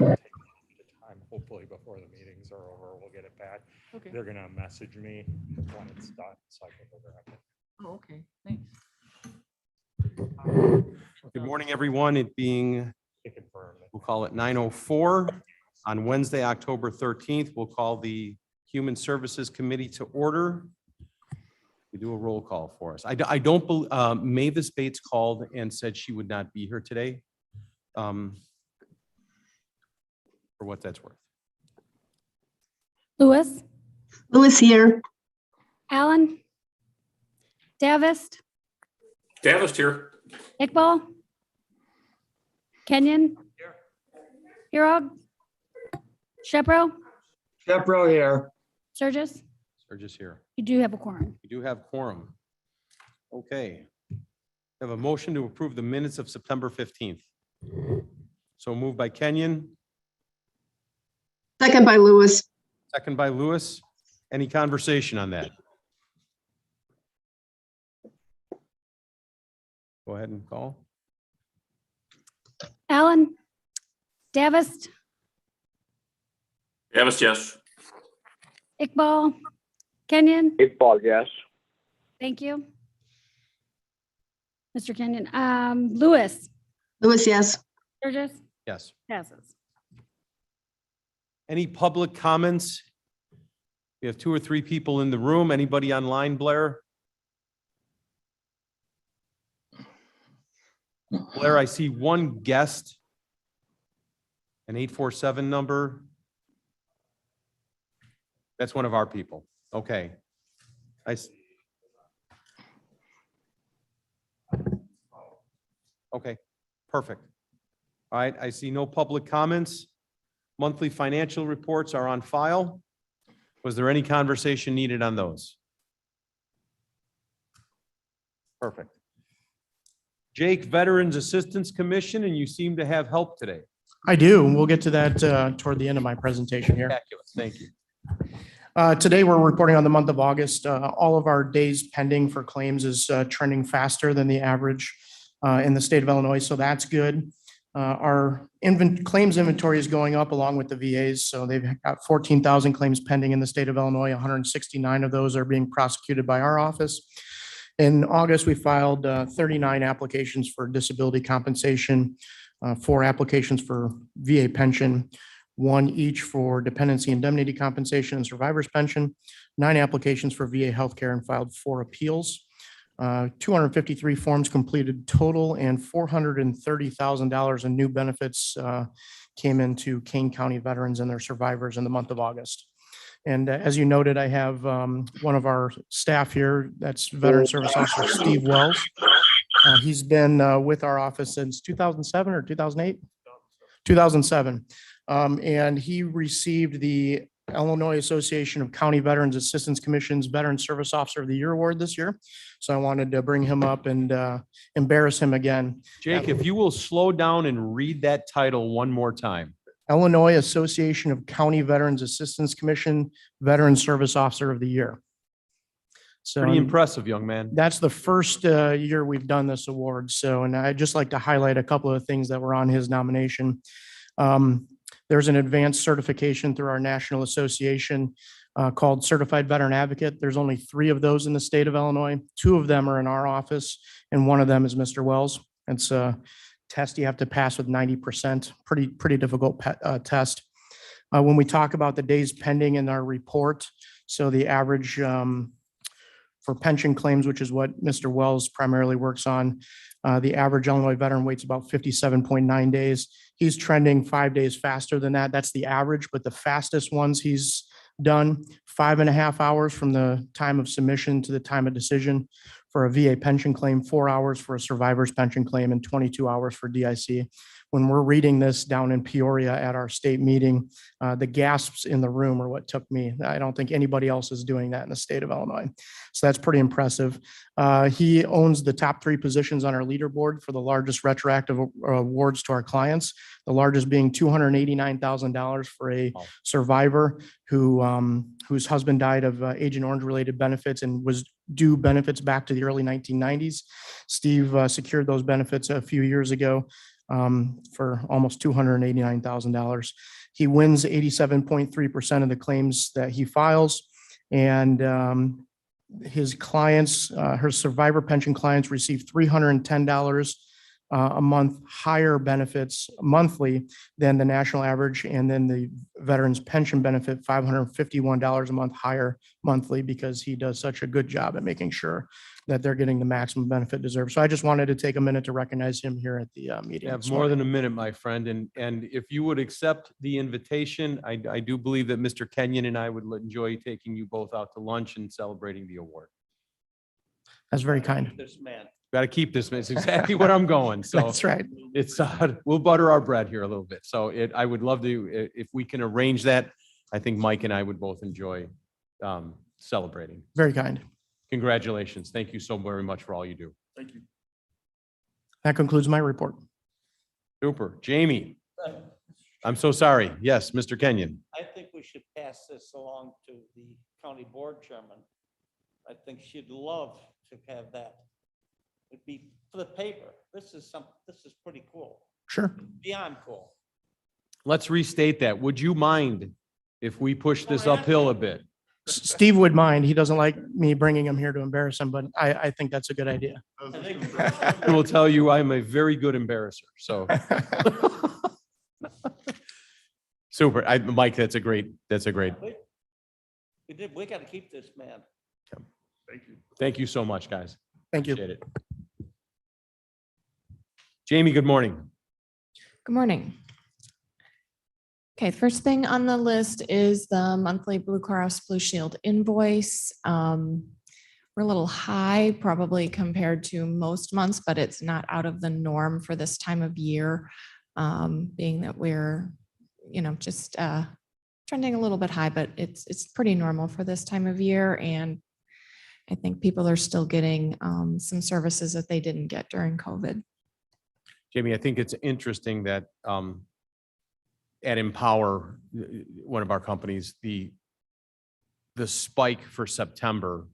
it'll take time, hopefully before the meetings are over, we'll get it back. Okay. They're gonna message me when it's done, so I can go grab it. Oh, okay, thanks. Good morning, everyone. It being, To confirm it. we'll call it 9:04 on Wednesday, October 13th. We'll call the Human Services Committee to order. We do a roll call for us. I don't believe, Mavis Bates called and said she would not be here today. For what that's worth. Lewis, Lewis here. Allen, Davist, Davist here. Iqbal, Kenyon, Heerog, Shepro, Shepro here. Sturgis. Sturgis here. You do have a quorum. We do have quorum. Okay. Have a motion to approve the minutes of September 15th. So moved by Kenyon, Second by Lewis. second by Lewis. Any conversation on that? Go ahead and call. Allen, Davist, Davist, yes. Iqbal, Kenyon. Iqbal, yes. Thank you. Mr. Kenyon, Lewis, Lewis, yes. Sturgis, Yes. passes. Any public comments? We have 2 or 3 people in the room. Anybody online, Blair? Blair, I see one guest. An 847 number. That's one of our people. Okay. Okay, perfect. All right, I see no public comments. Monthly financial reports are on file. Was there any conversation needed on those? Perfect. Jake, Veterans Assistance Commission, and you seem to have help today. I do. We'll get to that toward the end of my presentation here. Fabulous, thank you. Today, we're reporting on the month of August. All of our days pending for claims is trending faster than the average in the state of Illinois, so that's good. Our claims inventory is going up along with the VAs, so they've got 14,000 claims pending in the state of Illinois. 169 of those are being prosecuted by our office. In August, we filed 39 applications for disability compensation, 4 applications for VA pension, 1 each for dependency indemnity compensation and survivor's pension, 9 applications for VA healthcare, and filed 4 appeals. 253 forms completed total, and $430,000 in new benefits came into Kane County veterans and their survivors in the month of August. And as you noted, I have one of our staff here, that's Veteran Service Officer Steve Wells. He's been with our office since 2007 or 2008? 2007. And he received the Illinois Association of County Veterans Assistance Commission's Veteran Service Officer of the Year Award this year. So I wanted to bring him up and embarrass him again. Jake, if you will slow down and read that title one more time. Illinois Association of County Veterans Assistance Commission Veteran Service Officer of the Year. So Pretty impressive, young man. that's the first year we've done this award. So, and I'd just like to highlight a couple of things that were on his nomination. There's an advanced certification through our national association called Certified Veteran Advocate. There's only 3 of those in the state of Illinois. 2 of them are in our office, and one of them is Mr. Wells. It's a test you have to pass with 90%. Pretty difficult test. When we talk about the days pending in our report, so the average for pension claims, which is what Mr. Wells primarily works on, the average Illinois veteran waits about 57.9 days. He's trending 5 days faster than that. That's the average, but the fastest ones he's done 5.5 hours from the time of submission to the time of decision for a VA pension claim, 4 hours for a survivor's pension claim, and 22 hours for DIC. When we're reading this down in Peoria at our state meeting, the gasps in the room are what took me. I don't think anybody else is doing that in the state of Illinois. So that's pretty impressive. He owns the top 3 positions on our leaderboard for the largest retroactive awards to our clients, the largest being $289,000 for a survivor whose husband died of Agent Orange related benefits and was due benefits back to the early 1990s. Steve secured those benefits a few years ago. for almost $289,000. He wins 87.3% of the claims that he files. And his clients, her survivor pension clients receive $310 a month higher benefits monthly than the national average. And then the veterans pension benefit, $551 a month higher monthly, because he does such a good job at making sure that they're getting the maximum benefit deserved. So I just wanted to take a minute to recognize him here at the meeting. You have this more morning. than a minute, my friend. And if you would accept the invitation, I do believe that Mr. Kenyon and I would enjoy taking you both out to lunch and celebrating the award. That's very kind. This man. Got to keep this. It's exactly what I'm going. So That's right. it's, we'll butter our bread here a little bit. So I would love to, if we can arrange that, I think Mike and I would both enjoy celebrating. Very kind. Congratulations. Thank you so very much for all you do. Thank you. That concludes my report. Super. Jamie, I'm so sorry. Yes, Mr. Kenyon. I think we should pass this along to the county board chairman. I think she'd love to have that. It'd be for the paper. This is pretty cool, Sure. beyond cool. Let's restate that. Would you mind if we push this uphill a bit? Steve would mind. He doesn't like me bringing him here to embarrass him, but I think that's a good idea. I think I will tell you, I'm a very good embarrasser. So super. Mike, that's a great. we got to keep this man. Thank you. Thank you so much, guys. Thank you. Appreciate it. Jamie, good morning. Good morning. Okay, first thing on the list is the monthly Blue Cross Blue Shield invoice. We're a little high probably compared to most months, but it's not out of the norm for this time of year, being that we're, just trending a little bit high, but it's pretty normal for this time of year. And I think people are still getting some services that they didn't get during COVID. Jamie, I think it's interesting that at Empower, one of our companies, the spike for September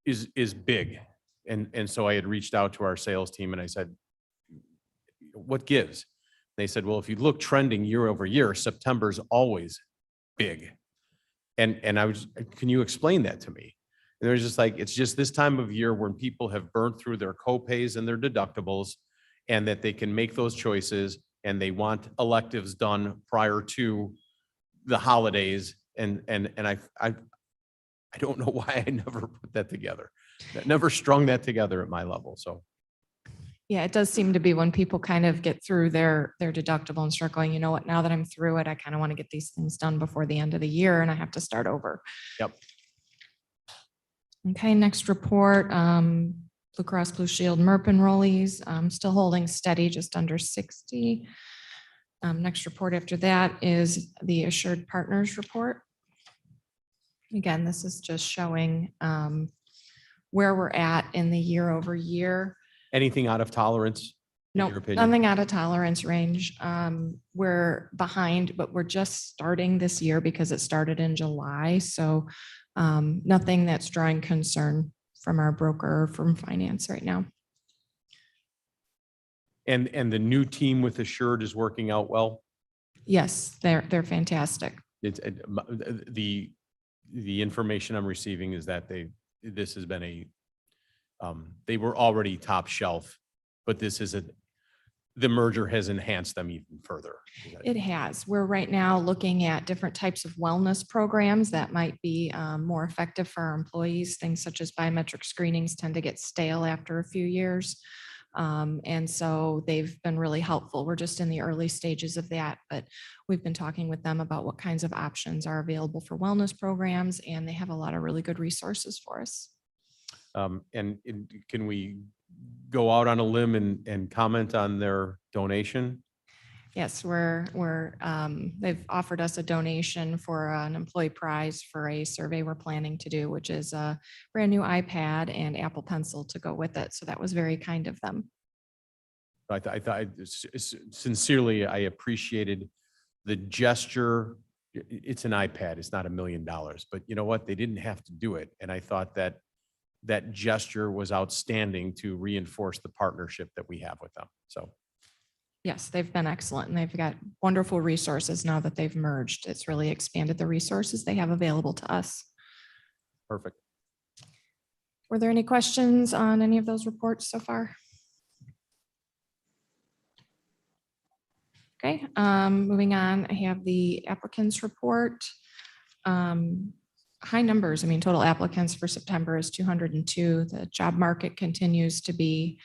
is big. And so I had reached out to our sales team and I said, what gives? They said, well, if you look trending year over year, September's always big. And I was, can you explain that to me? And there's just like, it's just this time of year when people have burned through their co-pays and their deductibles, and that they can make those choices, and they want electives done prior to the holidays. And I don't know why I never put that together. I never strung that together at my level. So. Yeah, it does seem to be when people kind of get through their deductible and start going, you know what, now that I'm through it, I kind of want to get these things done before the end of the year and I have to start over. Yep. Okay, next report, Blue Cross Blue Shield MERP enrollees, still holding steady, just under 60. Next report after that is the Assured Partners report. Again, this is just showing where we're at in the year over year. Anything out of tolerance? in No, your opinion? nothing out of tolerance range. We're behind, but we're just starting this year because it started in July. So nothing that's drawing concern from our broker or from finance right now. And the new team with Assured is working out well? Yes, they're fantastic. It's the information I'm receiving is that this has been they were already top shelf, but the merger has enhanced them even further. It has. We're right now looking at different types of wellness programs that might be more effective for our employees. Things such as biometric screenings tend to get stale after a few years. And so they've been really helpful. We're just in the early stages of that, but we've been talking with them about what kinds of options are available for wellness programs, and they have a lot of really good resources for us. And can we go out on a limb and comment on their donation? Yes, they've offered us a donation for an employee prize for a survey we're planning to do, which is a brand new iPad and Apple Pencil to go with it. So that was very kind of them. I thought sincerely, I appreciated the gesture. It's an iPad. It's not $1 million, but you know what? They didn't have to do it. And I thought that gesture was outstanding to reinforce the partnership that we have with them. So Yes, they've been excellent and they've got wonderful resources now that they've merged. It's really expanded the resources they have available to us. Perfect. Were there any questions on any of those reports so far? Okay, moving on, I have the applicants report. High numbers, I mean, total applicants for September is 202. The job market continues to be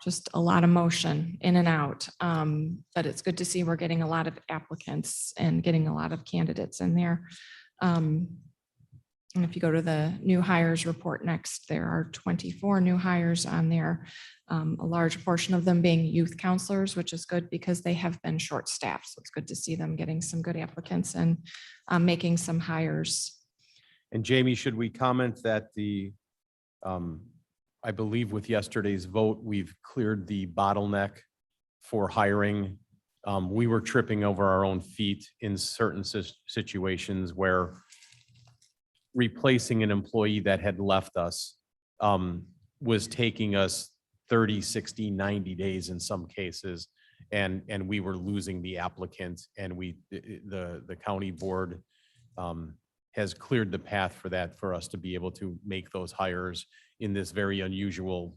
just a lot of motion in and out. But it's good to see we're getting a lot of applicants and getting a lot of candidates in there. And if you go to the new hires report next, there are 24 new hires on there. A large portion of them being youth counselors, which is good because they have been short-staffed. So it's good to see them getting some good applicants and making some hires. And Jamie, should we comment that I believe with yesterday's vote, we've cleared the bottleneck for hiring. We were tripping over our own feet in certain situations where replacing an employee that had left us was taking us 30, 60, 90 days in some cases. And we were losing the applicant, and the county board has cleared the path for that, for us to be able to make those hires in this very unusual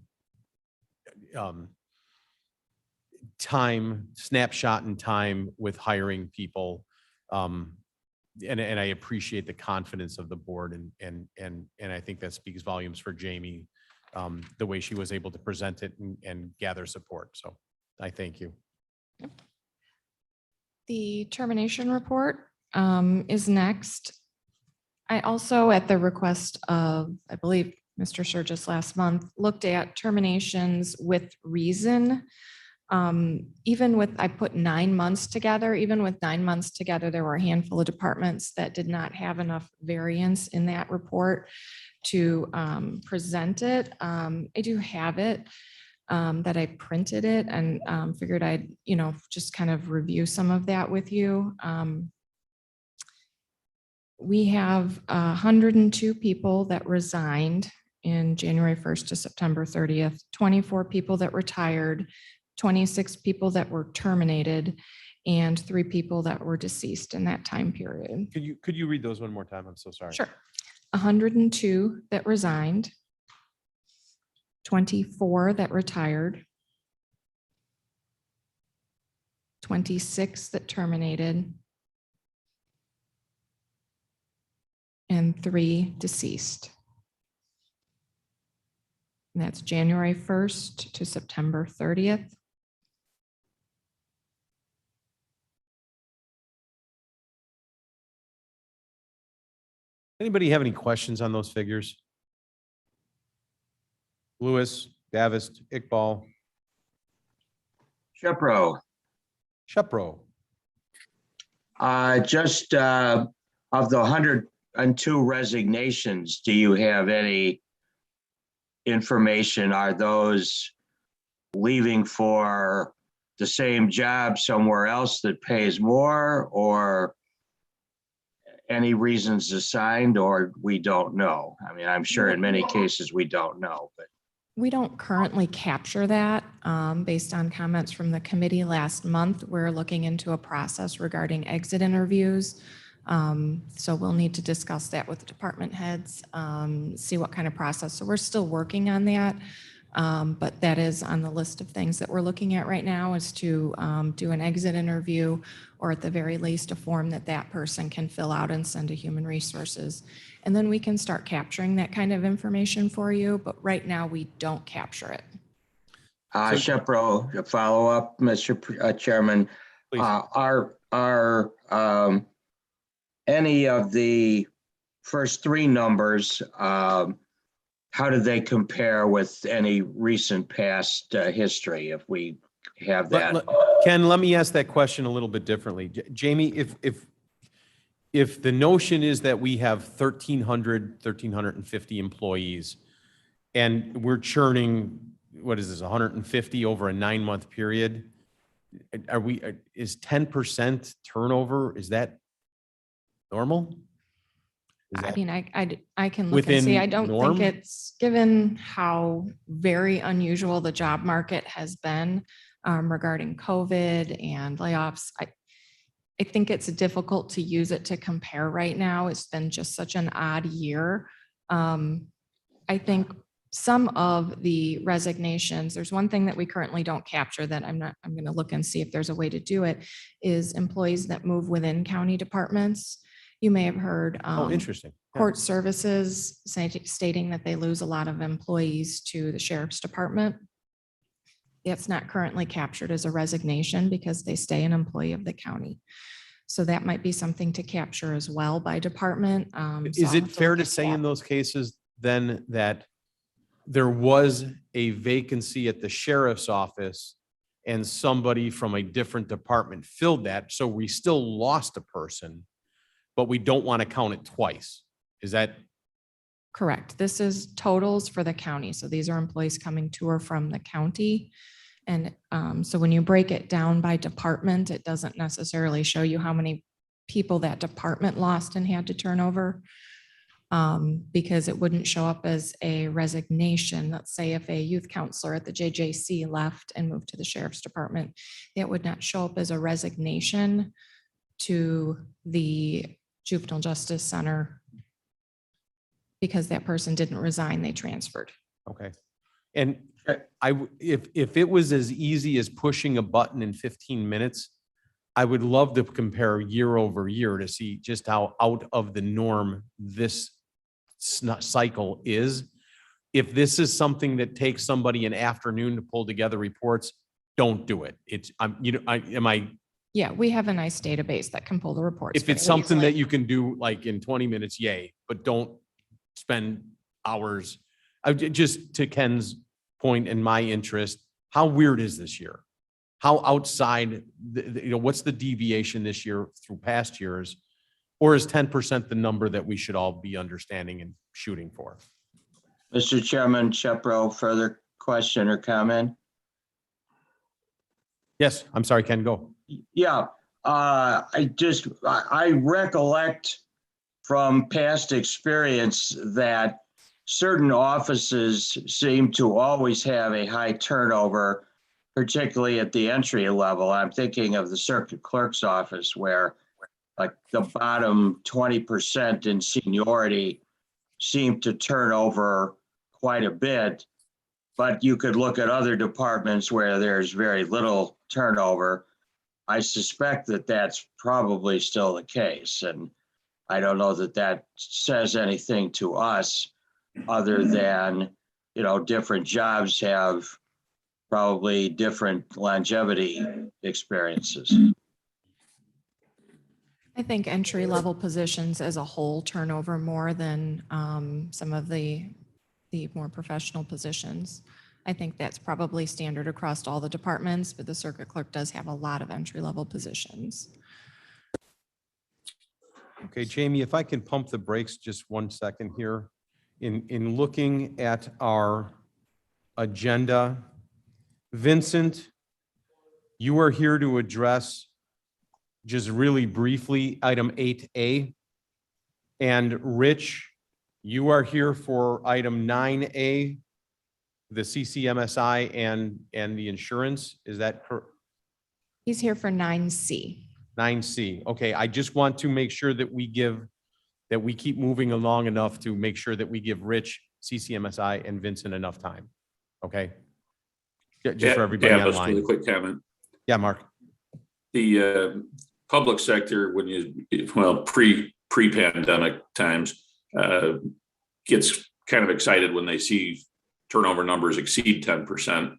snapshot in time with hiring people. And I appreciate the confidence of the board, and I think that speaks volumes for Jamie, the way she was able to present it and gather support. So I thank you. The termination report is next. I also, at the request of, I believe, Mr. Sturgis last month, looked at terminations with reason. Even with, I put 9 months together, even with 9 months together, there were a handful of departments that did not have enough variance in that report to present it. I do have it, that I printed it and figured I'd, just kind of review some of that with you. We have 102 people that resigned in January 1st to September 30th, 24 people that retired, 26 people that were terminated, and 3 people that were deceased in that time period. Could you read those one more time? I'm so sorry. Sure. 102 that resigned, 24 that retired, 26 that terminated, and 3 deceased. And that's January 1st to September 30th. Anybody have any questions on those figures? Lewis, Davis, Iqbal, Shepro, Shepro. just of the 102 resignations, do you have any information? Are those leaving for the same job somewhere else that pays more, or any reasons assigned, or we don't know? I mean, I'm sure in many cases we don't know, but. We don't currently capture that based on comments from the committee last month. We're looking into a process regarding exit interviews. So we'll need to discuss that with the department heads, see what kind of process. So we're still working on that. But that is on the list of things that we're looking at right now, is to do an exit interview, or at the very least a form that that person can fill out and send to Human Resources. And then we can start capturing that kind of information for you. But right now we don't capture it. Shepro, a follow-up, Mr. Chairman. Please. Are any of the first 3 numbers, how do they compare with any recent past history, if we have that? Ken, let me ask that question a little bit differently. Jamie, if the notion is that we have 1,350 employees and we're churning, what is this, 150 over a 9-month period, is 10% turnover, is that normal? I mean, I can look and see. I don't norm? think it's, given how very unusual the job market has been, regarding COVID and layoffs. I think it's difficult to use it to compare right now. It's been just such an odd year. I think some of the resignations, there's one thing that we currently don't capture that I'm going to look and see if there's a way to do it, is employees that move within county departments. You may have heard. Oh, interesting. Yeah. Court services stating that they lose a lot of employees to the sheriff's department. It's not currently captured as a resignation because they stay an employee of the county. So that might be something to capture as well by department. So Is I'll it have to fair look to at say that. in those cases then that there was a vacancy at the sheriff's office and somebody from a different department filled that? So we still lost a person, but we don't want to count it twice. Is that? Correct. This is totals for the county. So these are employees coming to or from the county. And so when you break it down by department, it doesn't necessarily show you how many people that department lost and had to turn over. Because it wouldn't show up as a resignation. Let's say if a youth counselor at the JJC left and moved to the sheriff's department, it would not show up as a resignation to the juvenile justice center because that person didn't resign, they transferred. Okay. And if it was as easy as pushing a button in 15 minutes, I would love to compare year over year to see just how out of the norm this cycle is. If this is something that takes somebody an afternoon to pull together reports, don't do it. It's, Yeah, we have a nice database that can pull the reports. if it's fairly something easily. that you can do like in 20 minutes, yay, but don't spend hours. Just to Ken's point and my interest, how weird is this year? How outside, what's the deviation this year through past years? Or is 10% the number that we should all be understanding and shooting for? Mr. Chairman, Shepro, further question or comment? Yes, I'm sorry, Ken, go. Yeah, I recollect from past experience that certain offices seem to always have a high turnover, particularly at the entry level. I'm thinking of the circuit clerk's office where like the bottom 20% in seniority seem to turn over quite a bit. But you could look at other departments where there's very little turnover. I suspect that that's probably still the case. And I don't know that that says anything to us other than, different jobs have probably different longevity experiences. I think entry level positions as a whole turn over more than some of the more professional positions. I think that's probably standard across all the departments, but the circuit clerk does have a lot of entry level positions. Okay, Jamie, if I can pump the brakes just 1 second here. In looking at our agenda, Vincent, you are here to address just really briefly item 8A. And Rich, you are here for item 9A, the CCMSI and the insurance. Is that correct? He's here for 9C. 9C. Okay, I just want to make sure that we keep moving along enough to make sure that we give Rich, CCMSI, and Vincent enough time. Okay? Just for everybody Just online. really quick comment. Yeah, Mark. The public sector, pre-pandemic times, gets kind of excited when they see turnover numbers exceed 10%.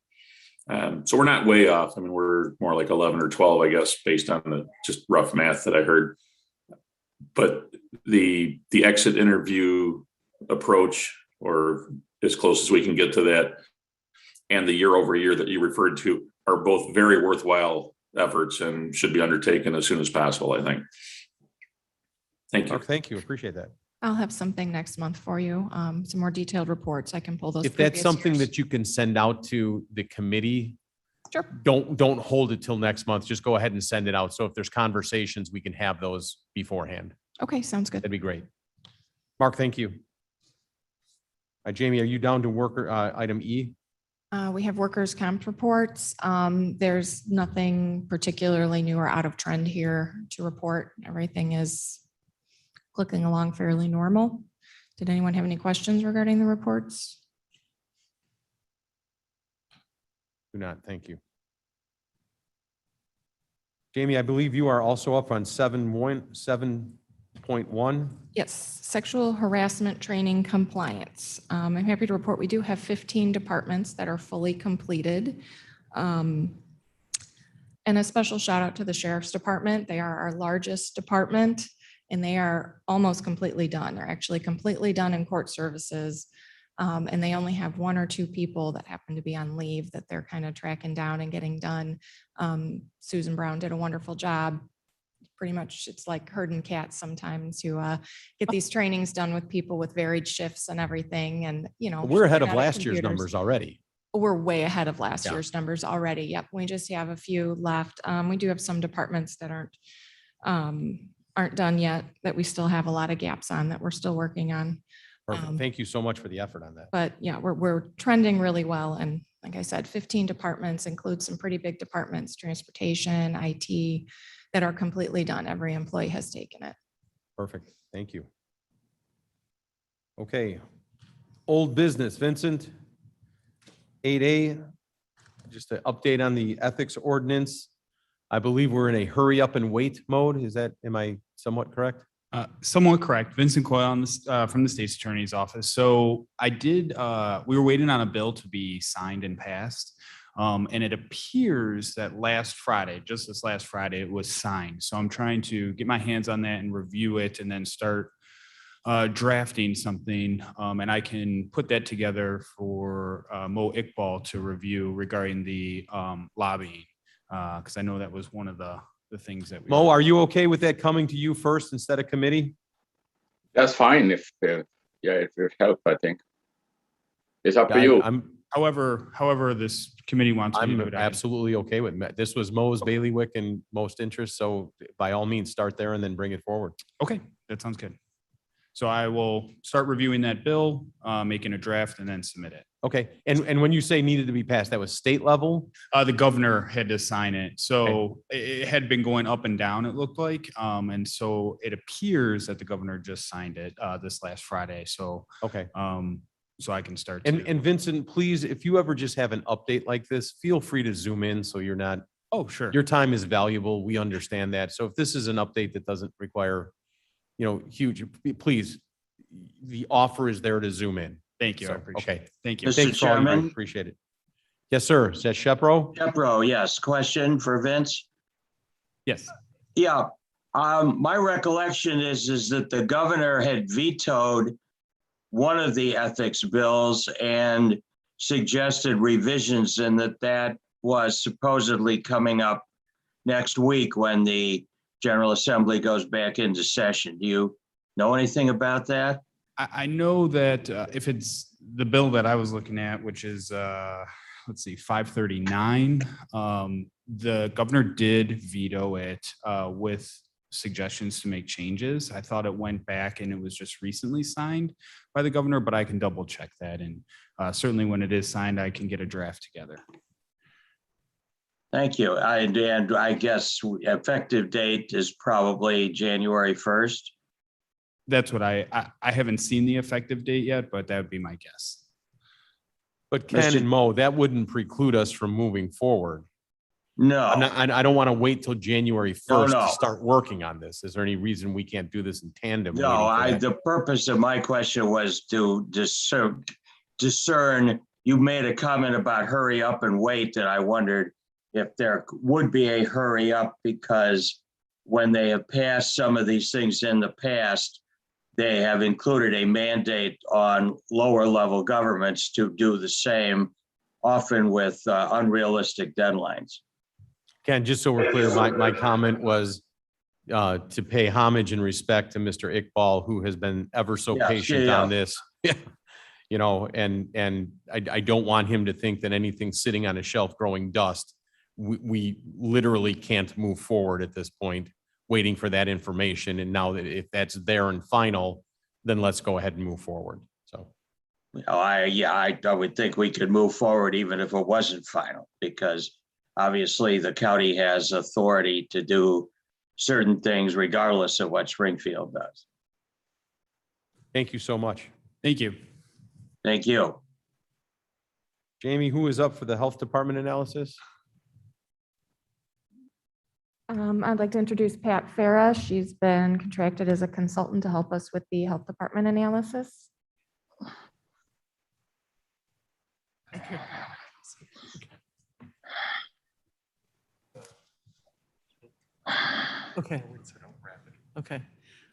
So we're not way off. I mean, we're more like 11 or 12, I guess, based on the just rough math that I heard. But the exit interview approach, or as close as we can get to that, and the year over year that you referred to are both very worthwhile efforts and should be undertaken as soon as possible, I think. Thank you. Mark, thank you. Appreciate that. I'll have something next month for you. Some more detailed reports. I can pull those. If that's previous something years. that you can send out to the committee, Sure. don't hold it till next month. Just go ahead and send it out. So if there's conversations, we can have those beforehand. Okay, sounds good. That'd be great. Mark, thank you. Jamie, are you down to worker item E? We have workers' comp reports. There's nothing particularly new or out of trend here to report. Everything is clicking along fairly normal. Did anyone have any questions regarding the reports? Do not, thank you. Jamie, I believe you are also up on 7.1. Yes, sexual harassment training compliance. I'm happy to report we do have 15 departments that are fully completed. And a special shout out to the Sheriff's Department. They are our largest department and they are almost completely done. They're actually completely done in court services. And they only have 1 or 2 people that happen to be on leave that they're kind of tracking down and getting done. Susan Brown did a wonderful job. Pretty much it's like herding cats sometimes to get these trainings done with people with varied shifts and everything. And, you know, We're ahead they're of not at last year's computers. numbers already. We're way ahead of last Yeah. year's numbers already. Yep. We just have a few left. We do have some departments that aren't done yet that we still have a lot of gaps on that we're still working on. Perfect. Thank you so much for the effort on that. But yeah, we're trending really well. And like I said, 15 departments include some pretty big departments, transportation, IT, that are completely done. Every employee has taken it. Perfect. Thank you. Okay. Old business, Vincent. 8A, just an update on the ethics ordinance. I believe we're in a hurry up and wait mode. Am I somewhat correct? Somewhat correct. Vincent Coyle on this, from the state's attorney's office. So we were waiting on a bill to be signed and passed. And it appears that just this last Friday, it was signed. So I'm trying to get my hands on that and review it and then start drafting something. And I can put that together for Mo Iqbal to review regarding the lobbying. Because I know that was one of the things that Mo, are you okay with that coming to you first instead of committee? That's fine if it helps, I think. It's up to you. However, this committee wants me to do I'm it. absolutely okay with that. This was Mo's bailiwick and most interest. So by all means, start there and then bring it forward. Okay, that sounds good. So I will start reviewing that bill, making a draft and then submit it. Okay. And when you say needed to be passed, that was state level? The governor had to sign it. So it had been going up and down, it looked like. And so it appears that the governor just signed it this last Friday. So, Okay. so I can start. And Vincent, please, if you ever just have an update like this, feel free to zoom in so you're not, Oh, sure. your time is valuable. We understand that. So if this is an update that doesn't require, huge, please, the offer is there to zoom in. Thank you. I So, appreciate okay. it. Thank you. Mr. Thanks for all your Chairman? work. Appreciate it. Yes, sir. Is that Shepro? Jepro, yes. Question for Vince? Yes. Yeah, my recollection is that the governor had vetoed one of the ethics bills and suggested revisions, and that was supposedly coming up next week when the General Assembly goes back into session. Do you know anything about that? I know that if it's the bill that I was looking at, which is, let's see, 539, the governor did veto it with suggestions to make changes. I thought it went back and it was just recently signed by the governor, but I can double check that. And certainly when it is signed, I can get a draft together. Thank you. And I guess effective date is probably January 1st. That's what I haven't seen the effective date yet, but that would be my guess. But Ken and Mo, that wouldn't preclude us from moving forward. No, I don't want to wait till January 1st No, to no. start working on this. Is there any reason we can't do this in tandem? no, waiting for that? the purpose of my question was to discern, you made a comment about hurry up and wait, and I wondered if there would be a hurry up, because when they have passed some of these things in the past, they have included a mandate on lower level governments to do the same, often with unrealistic deadlines. Ken, just so we're clear, my comment was to pay homage and respect to Mr. Iqbal, who has been ever so Yeah, patient yeah. on this. And I don't want him to think that anything's sitting on a shelf growing dust. We literally can't move forward at this point, waiting for that information. And now that if that's there and final, then let's go ahead and move forward. So, I would think we could move forward even if it wasn't final, because obviously the county has authority to do certain things regardless of what Springfield does. Thank you so much. Thank you. Thank you. Jamie, who is up for the Health Department analysis? I'd like to introduce Pat Farah. She's been contracted as a consultant to help us with the health department analysis. Okay. Okay.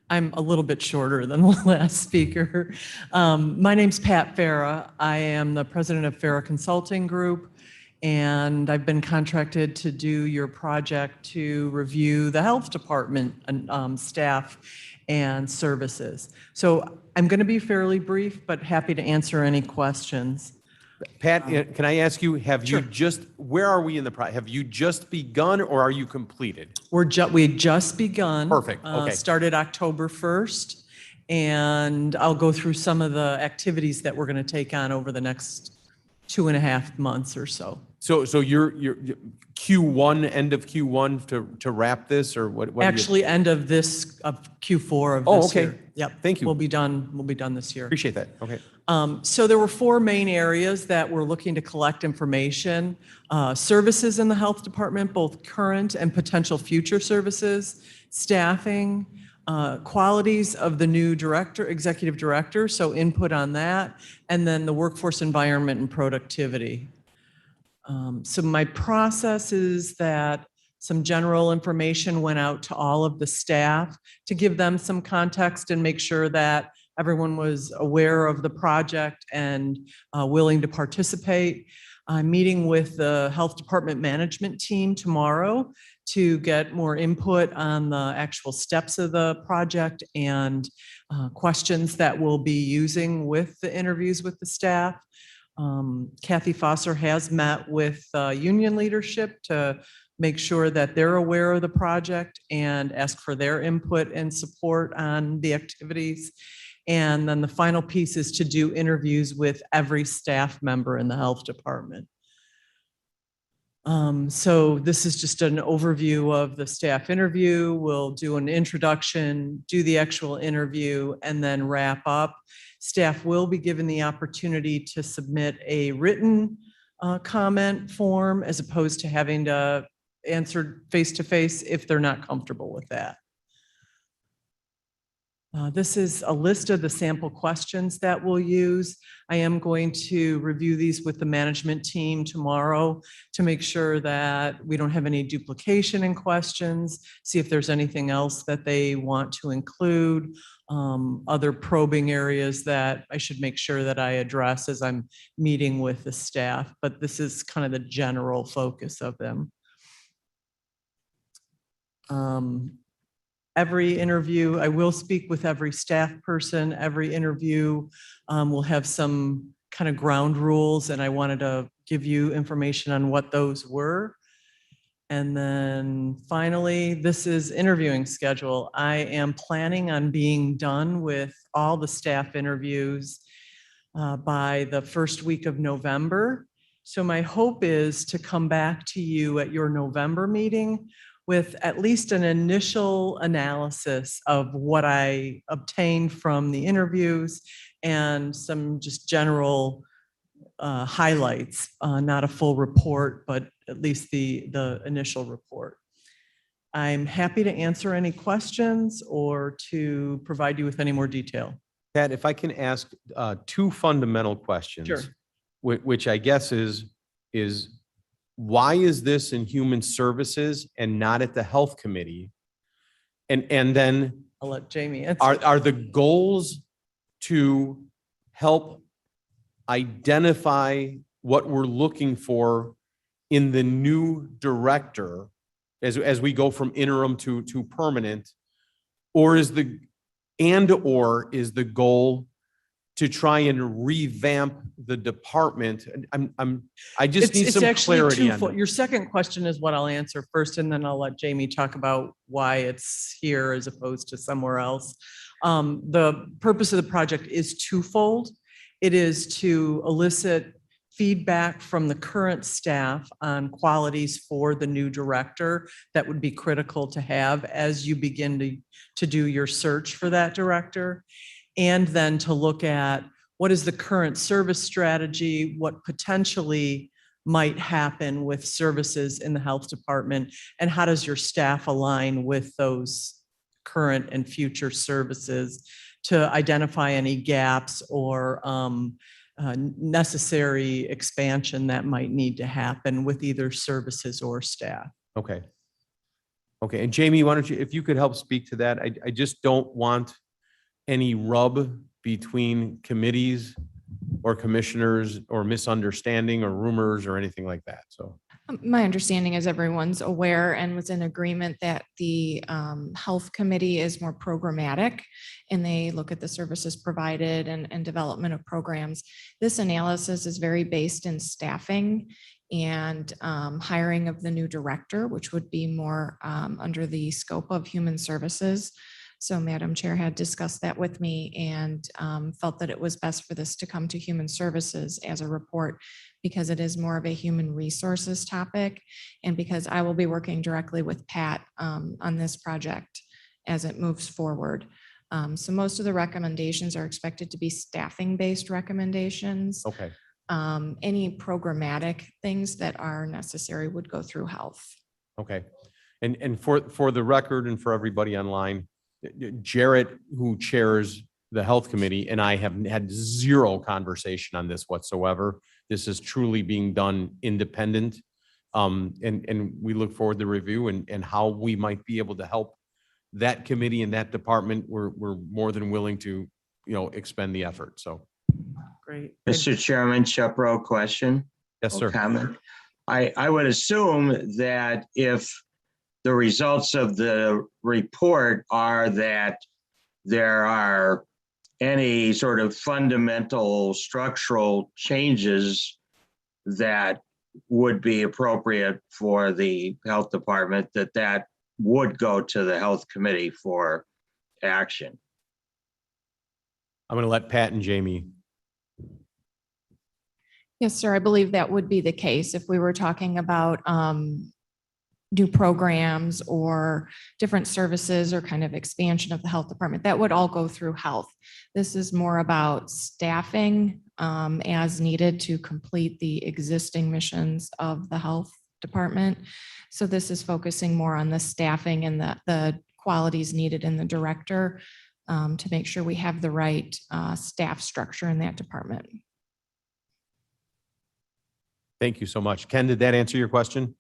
I'm a little bit shorter than the last speaker. My name's Pat Farah. I am the president of Farah Consulting Group, and I've been contracted to do your project to review the health department and staff and services. So I'm going to be fairly brief, but happy to answer any questions. Pat, can I ask you, Sure. where are we in the have you just begun or are you completed? We had just begun. Perfect, okay. Started October 1st, and I'll go through some of the activities that we're going to take on over the next 2.5 months or so. So you're Q1, end of Q1 to wrap this, or what? Actually, end of Q4 of Oh, this okay. year. Yep. Thank you. We'll be done this year. Appreciate that. Okay. So there were 4 main areas that we're looking to collect information. Services in the health department, both current and potential future services, staffing, qualities of the new executive director, so input on that, and then the workforce environment and productivity. So my process is that some general information went out to all of the staff to give them some context and make sure that everyone was aware of the project and willing to participate. I'm meeting with the health department management team tomorrow to get more input on the actual steps of the project and questions that we'll be using with the interviews with the staff. Kathy Foster has met with union leadership to make sure that they're aware of the project and ask for their input and support on the activities. And then the final piece is to do interviews with every staff member in the health department. So this is just an overview of the staff interview. We'll do an introduction, do the actual interview, and then wrap up. Staff will be given the opportunity to submit a written comment form as opposed to having to answer face-to-face if they're not comfortable with that. This is a list of the sample questions that we'll use. I am going to review these with the management team tomorrow to make sure that we don't have any duplication in questions, see if there's anything else that they want to include, other probing areas that I should make sure that I address as I'm meeting with the staff, but this is kind of the general focus of them. Every interview, I will speak with every staff person. Every interview will have some kind of ground rules, and I wanted to give you information on what those were. And then finally, this is interviewing schedule. I am planning on being done with all the staff interviews by the first week of November. So my hope is to come back to you at your November meeting with at least an initial analysis of what I obtained from the interviews and some just general highlights, not a full report, but at least the initial report. I'm happy to answer any questions or to provide you with any more detail. Pat, if I can ask 2 fundamental questions. Sure. Which I guess is why is this in human services and not at the health committee? And then I'll let Jamie answer. are the goals to help identify what we're looking for in the new director as we go from interim to permanent? Or is the goal to try and revamp the department? I just need some clarity on that. Your second question is what I'll answer first, and then I'll let Jamie talk about why it's here as opposed to somewhere else. The purpose of the project is twofold. It is to elicit feedback from the current staff on qualities for the new director that would be critical to have as you begin to do your search for that director. And then to look at what is the current service strategy, what potentially might happen with services in the health department, and how does your staff align with those current and future services to identify any gaps or necessary expansion that might need to happen with either services or staff. Okay. Okay, and Jamie, why don't you, if you could help speak to that, I just don't want any rub between committees or commissioners or misunderstanding or rumors or anything like that, so. My understanding is everyone's aware and was in agreement that the Health Committee is more programmatic and they look at the services provided and development of programs. This analysis is very based in staffing and hiring of the new director, which would be more under the scope of human services. So Madam Chair had discussed that with me and felt that it was best for this to come to Human Services as a report because it is more of a human resources topic and because I will be working directly with Pat on this project as it moves forward. So most of the recommendations are expected to be staffing-based recommendations. Okay, Any programmatic things that are necessary would go through health. okay. And for the record and for everybody online, Jarrett, who chairs the Health Committee, and I have had zero conversation on this whatsoever. This is truly being done independent. And we look forward to review and how we might be able to help that committee and that department. We're more than willing to, expend the effort. So. Great. Mr. Chairman, Chaparro, question? Yes, or sir. Comment. I would assume that if the results of the report are that there are any sort of fundamental structural changes that would be appropriate for the health department, that would go to the health committee for action. I'm going to let Pat and Jamie. Yes, sir. I believe that would be the case if we were talking about new programs or different services or kind of expansion of the health department. That would all go through health. This is more about staffing as needed to complete the existing missions of the health department. So this is focusing more on the staffing and the qualities needed in the director to make sure we have the right staff structure in that department. Thank you so much. Ken, did that answer your question?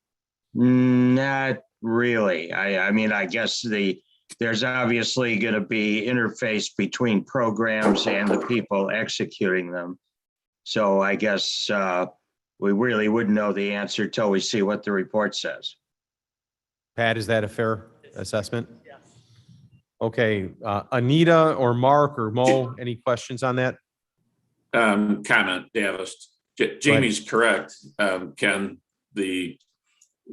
Not really. I mean, I guess there's obviously going to be interface between programs and the people executing them. So I guess we really wouldn't know the answer till we see what the report says. Pat, is that a fair assessment? Yes. Okay, Anita or Mark or Mo, any questions on that? Comment, Davis. Jamie's correct, Ken.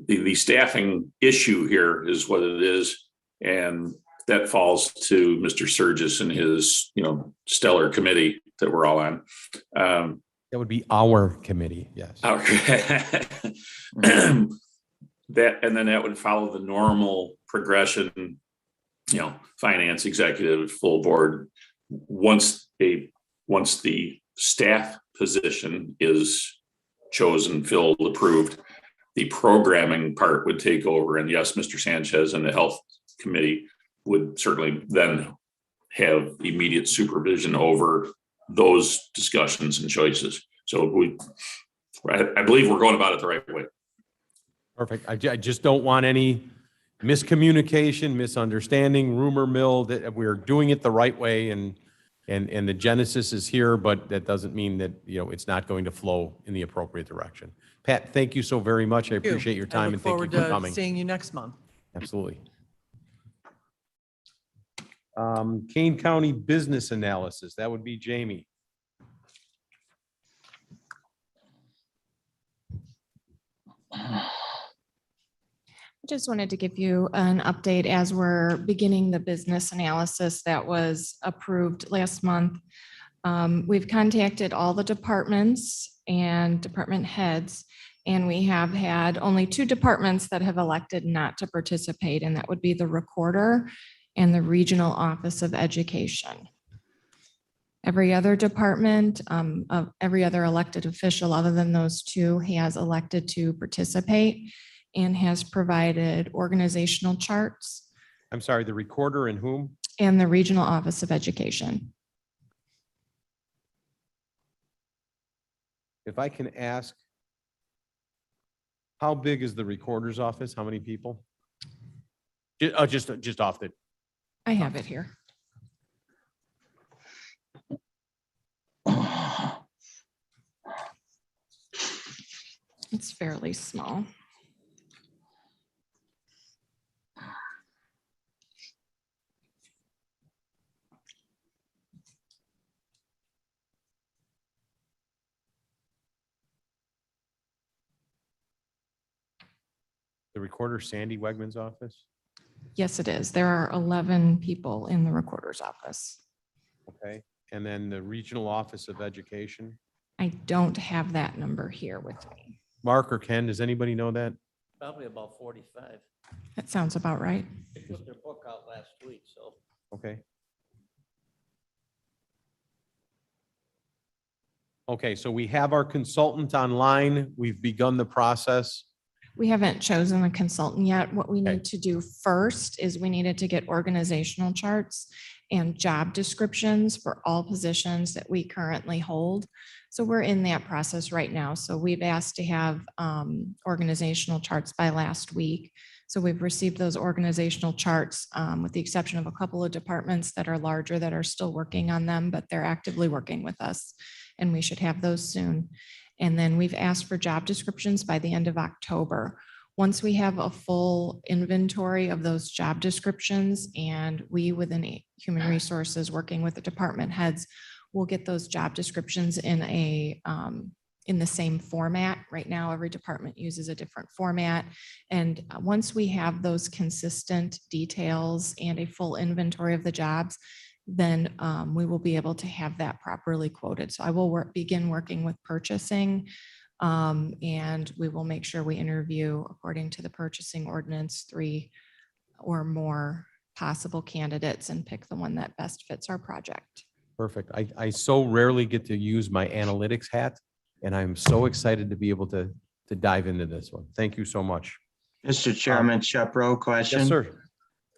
The staffing issue here is what it is, and that falls to Mr. Surgis and his, stellar committee that we're all on. That would be our committee, yes. That, and then that would follow the normal progression, finance, executive, full board. Once the staff position is chosen, filled, approved, the programming part would take over. And yes, Mr. Sanchez and the health committee would certainly then have immediate supervision over those discussions and choices. So I believe we're going about it the right way. Perfect. I just don't want any miscommunication, misunderstanding, rumor mill, that we're doing it the right way and the genesis is here, but that doesn't mean that, it's not going to flow in the appropriate direction. Pat, thank you so very much. I appreciate your time and thank you Look for forward to coming. seeing you next month. Absolutely. Kane County business analysis, that would be Jamie. I just wanted to give you an update as we're beginning the business analysis that was approved last month. We've contacted all the departments and department heads, and we have had only 2 departments that have elected not to participate, and that would be the recorder and the Regional Office of Education. Every other department, of every other elected official other than those 2 has elected to participate and has provided organizational charts I'm sorry, the recorder and whom? and the Regional Office of Education. If I can ask, how big is the recorder's office? How many people? Just off the, I have it here. It's fairly small. the recorder Sandy Wegman's office? Yes, it is. There are 11 people in the recorder's office. Okay, and then the Regional Office of Education? I don't have that number here with me. Mark or Ken, does anybody know that? Probably about 45. That sounds about right. They put their book out last week, so. Okay. Okay, so we have our consultant online. We've begun the process. We haven't chosen a consultant yet. What we Okay. need to do first is we needed to get organizational charts and job descriptions for all positions that we currently hold. So we're in that process right now. So we've asked to have organizational charts by last week. So we've received those organizational charts with the exception of a couple of departments that are larger that are still working on them, but they're actively working with us. And we should have those soon. And then we've asked for job descriptions by the end of October. Once we have a full inventory of those job descriptions and we within Human Resources working with the department heads, we'll get those job descriptions in the same format. Right now, every department uses a different format. And once we have those consistent details and a full inventory of the jobs, then we will be able to have that properly quoted. So I will begin working with purchasing and we will make sure we interview according to the purchasing ordinance 3 or more possible candidates and pick the one that best fits our project. Perfect. I so rarely get to use my analytics hat, and I'm so excited to be able to dive into this one. Thank you so much. Mr. Chairman, Shepro, question? Yes, sir.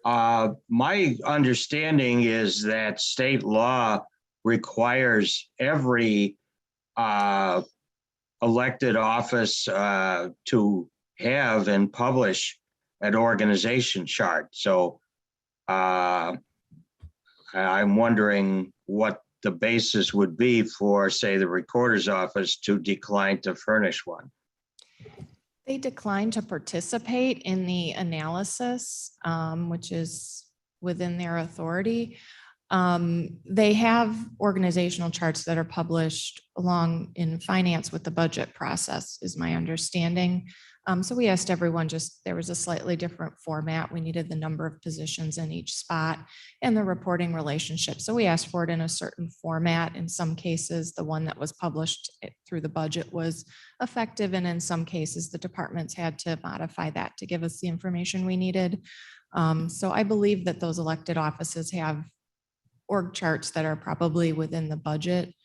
My understanding is that state law requires every elected office to have and publish an organization chart. So I'm wondering what the basis would be for, say, the recorder's office to decline to furnish one. They declined to participate in the analysis, which is within their authority. They have organizational charts that are published along in finance with the budget process, is my understanding. So we asked everyone, there was a slightly different format. We needed the number of positions in each spot and the reporting relationship. So we asked for it in a certain format. In some cases, the one that was published through the budget was effective. And in some cases, the departments had to modify that to give us the information we needed. So I believe that those elected offices have org charts that are probably within the budget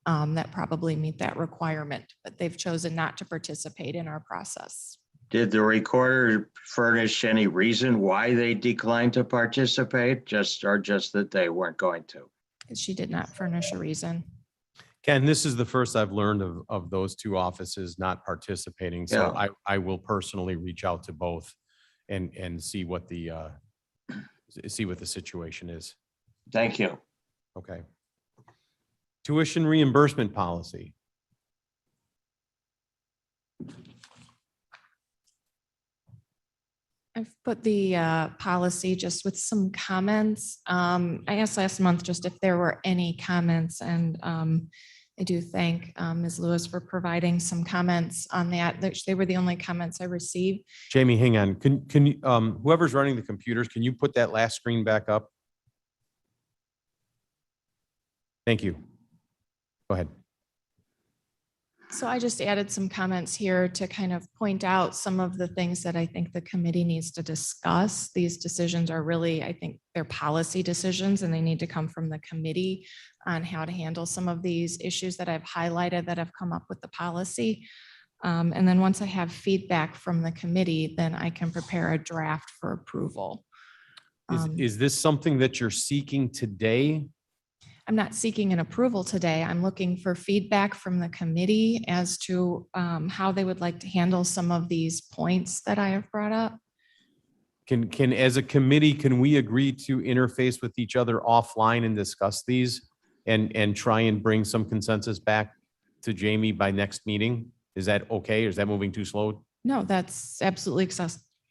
that probably meet that requirement, but they've chosen not to participate in our process. Did the recorder furnish any reason why they declined to participate, just that they weren't going to? She did not furnish a reason. Ken, this is the first I've learned of those 2 offices not participating. So Yeah. I will personally reach out to both and see what the situation is. Thank you. Okay. Tuition reimbursement policy. I've put the policy just with some comments. I asked last month just if there were any comments, and I do thank Ms. Lewis for providing some comments on that. They were the only comments I received. Jamie, hang on. Can you, whoever's running the computers, can you put that last screen back up? Thank you. Go ahead. So I just added some comments here to kind of point out some of the things that I think the committee needs to discuss. These decisions are really, I think they're policy decisions and they need to come from the committee on how to handle some of these issues that I've highlighted that have come up with the policy. And then once I have feedback from the committee, then I can prepare a draft for approval. Is this something that you're seeking today? I'm not seeking an approval today. I'm looking for feedback from the committee as to how they would like to handle some of these points that I have brought up. Can, as a committee, can we agree to interface with each other offline and discuss these and try and bring some consensus back to Jamie by next meeting? Is that okay? Or is that moving too slow? No, that's absolutely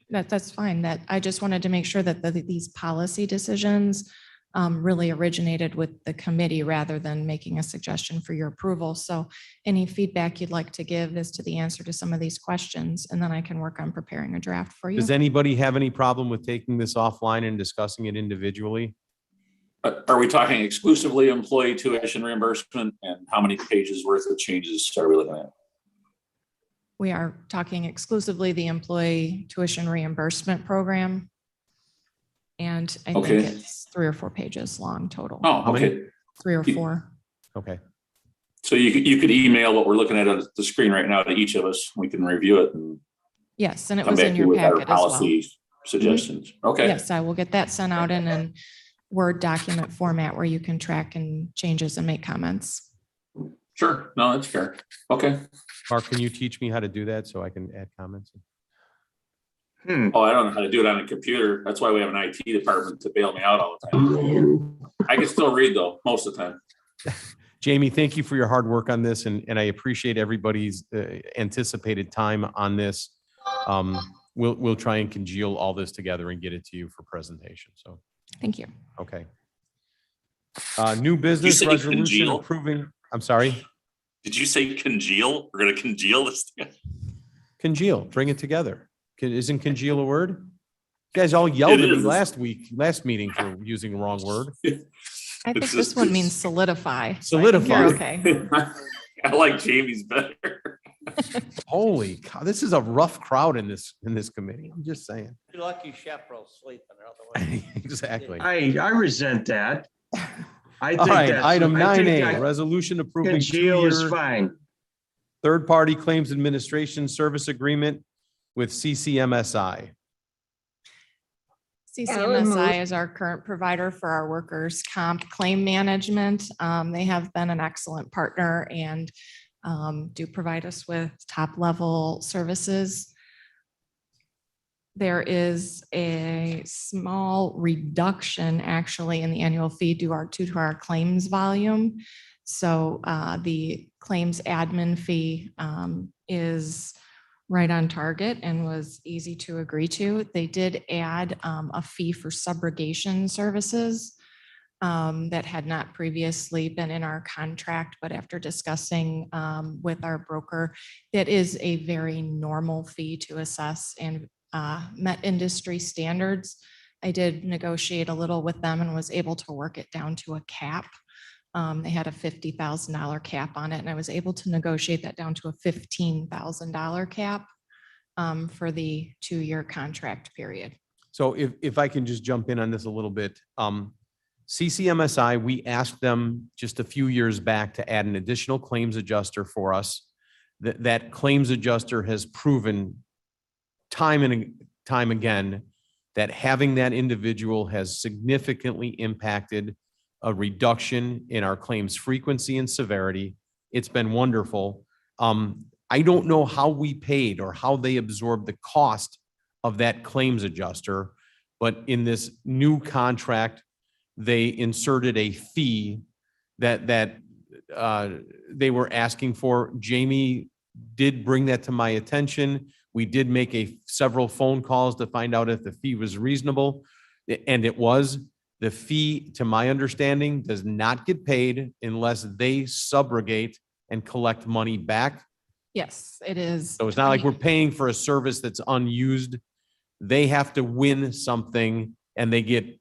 that's fine. That I just wanted to make sure that these policy decisions really originated with the committee rather than making a suggestion for your approval. So any feedback you'd like to give as to the answer to some of these questions, and then I can work on preparing a draft for you. Does anybody have any problem with taking this offline and discussing it individually? Are we talking exclusively employee tuition reimbursement, and how many pages worth of changes are we looking at? We are talking exclusively the employee tuition reimbursement program. And I think Okay. it's 3 or 4 pages long total. Oh, How many? okay. 3 or 4. Okay. So you could email what we're looking at on the screen right now to each of us. We can review it and Yes, and it come was back in to you your with our packet as well. policy suggestions. Okay. Yes, I will get that sent out in a Word document format where you can track and changes and make comments. Sure. No, that's fair. Okay. Mark, can you teach me how to do that so I can add comments? Oh, I don't know how to do it on a computer. That's why we have an IT department to bail me out all the time. I can still read though, most of the time. Jamie, thank you for your hard work on this, and I appreciate everybody's anticipated time on this. We'll try and congeal all this together and get it to you for presentation. So, Thank you. okay. New business say resolution congeal? approving. I'm sorry. Did you say congeal? We're going to congeal this. Congeal. Bring it together. Isn't congeal a word? You guys all yelled It at me is. last meeting for using the wrong word. I think It's this just- one means solidify. So I think you're okay. I like Jamie's better. Holy cow, this is a rough crowd in this committee. I'm just saying. You're lucky chaperone's sleeping, otherwise. Exactly. I resent that. I All think right, that's. item I think 9A, that resolution approving Congeal is 2-year fine. third-party claims administration service agreement with CCMSI. CCMSI is our current provider for our workers' comp claim management. They have been an excellent partner and do provide us with top-level services. There is a small reduction actually in the annual fee due to our claims volume. So the claims admin fee is right on target and was easy to agree to. They did add a fee for subrogation services that had not previously been in our contract, but after discussing with our broker, that is a very normal fee to assess and met industry standards. I did negotiate a little with them and was able to work it down to a cap. They had a $50,000 cap on it, and I was able to negotiate that down to a $15,000 cap for the 2-year contract period. So if I can just jump in on this a little bit. CCMSI, we asked them just a few years back to add an additional claims adjuster for us. That claims adjuster has proven time and time again that having that individual has significantly impacted a reduction in our claims frequency and severity. It's been wonderful. I don't know how we paid or how they absorbed the cost of that claims adjuster, but in this new contract, they inserted a fee that they were asking for. Jamie did bring that to my attention. We did make several phone calls to find out if the fee was reasonable, and it was. The fee, to my understanding, does not get paid unless they subrogate and collect money back. Yes, it is. So it's not like we're paying for a service that's unused. They have to win something and they get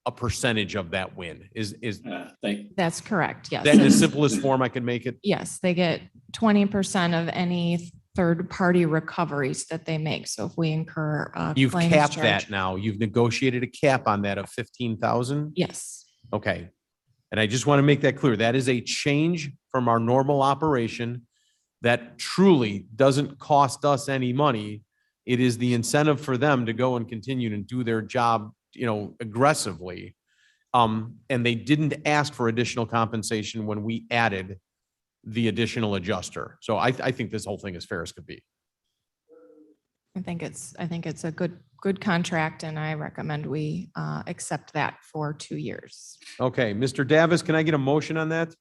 a percentage of that win. Is That's correct, yes. that in the It's- simplest form I could make it? Yes, they get 20% of any third-party recoveries that they make. So if we incur a You've claims capped charge- that now. You've negotiated a cap on that of 15,000? Yes, Okay. And I just want to make that clear. That is a change from our normal operation that truly doesn't cost us any money. It is the incentive for them to go and continue to do their job, aggressively. And they didn't ask for additional compensation when we added the additional adjuster. So I think this whole thing is fair as could be. I think it's a good contract, and I recommend we accept that for 2 years. Okay, Mr. Davis, can I get a motion on that?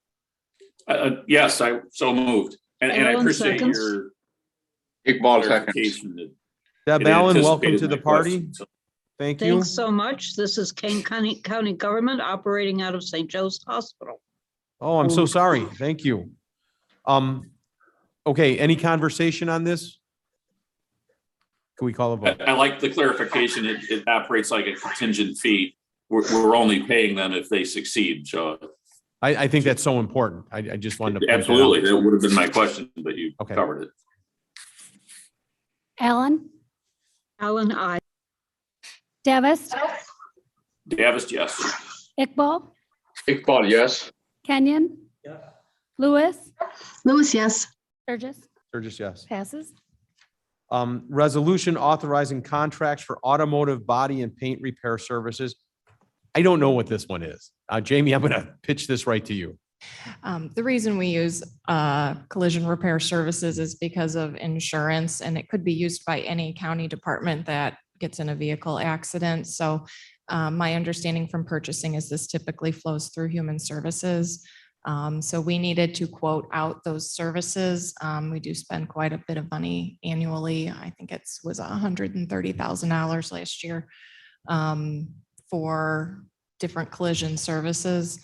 Yes, I so moved. And I Allen appreciate seconds. your Iqbal seconds. clarification that Deb it Allen, welcome anticipated to the my party. question. So Thank you. Thanks so much. This is Kane County Government operating out of St. Joe's Hospital. Oh, I'm so sorry. Thank you. Okay, any conversation on this? Can we call a vote? I like the clarification. It operates like a contingent fee. We're only paying them if they succeed. So I think that's so important. I just wanted to. point that out. absolutely, that would have been my question, but you Okay. covered it. Allen, Alan, I. Davis, Davis, yes. Iqbal, Iqbal, yes. Kenyon, Lewis, Lewis, yes. Sturgis, Sturgis, yes. passes. Resolution authorizing contracts for automotive body and paint repair services. I don't know what this one is. Jamie, I'm going to pitch this right to you. The reason we use collision repair services is because of insurance, and it could be used by any county department that gets in a vehicle accident. So my understanding from purchasing is this typically flows through human services. So we needed to quote out those services. We do spend quite a bit of money annually. I think it was $130,000 last year for different collision services.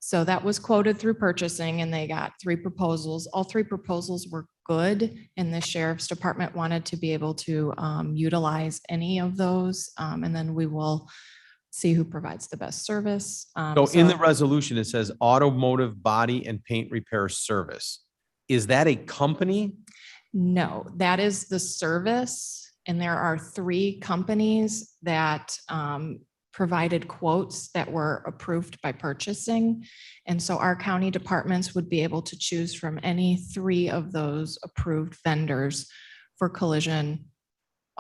So that was quoted through purchasing, and they got 3 proposals. All 3 proposals were good, and the sheriff's department wanted to be able to utilize any of those. And then we will see who provides the best service. So in the resolution, it says automotive body and paint repair service. Is that a company? No, that is the service. And there are 3 companies that provided quotes that were approved by purchasing. And so our county departments would be able to choose from any 3 of those approved vendors for collision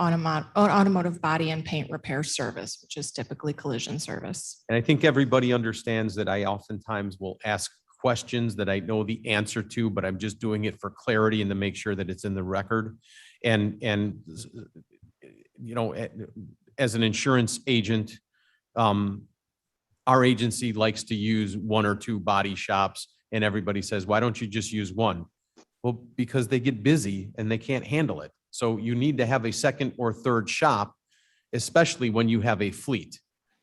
automotive body and paint repair service, which is typically collision service. And I think everybody understands that I oftentimes will ask questions that I know the answer to, but I'm just doing it for clarity and to make sure that it's in the record. And as an insurance agent, our agency likes to use 1 or 2 body shops, and everybody says, why don't you just use one? Well, because they get busy and they can't handle it. So you need to have a second or third shop, especially when you have a fleet.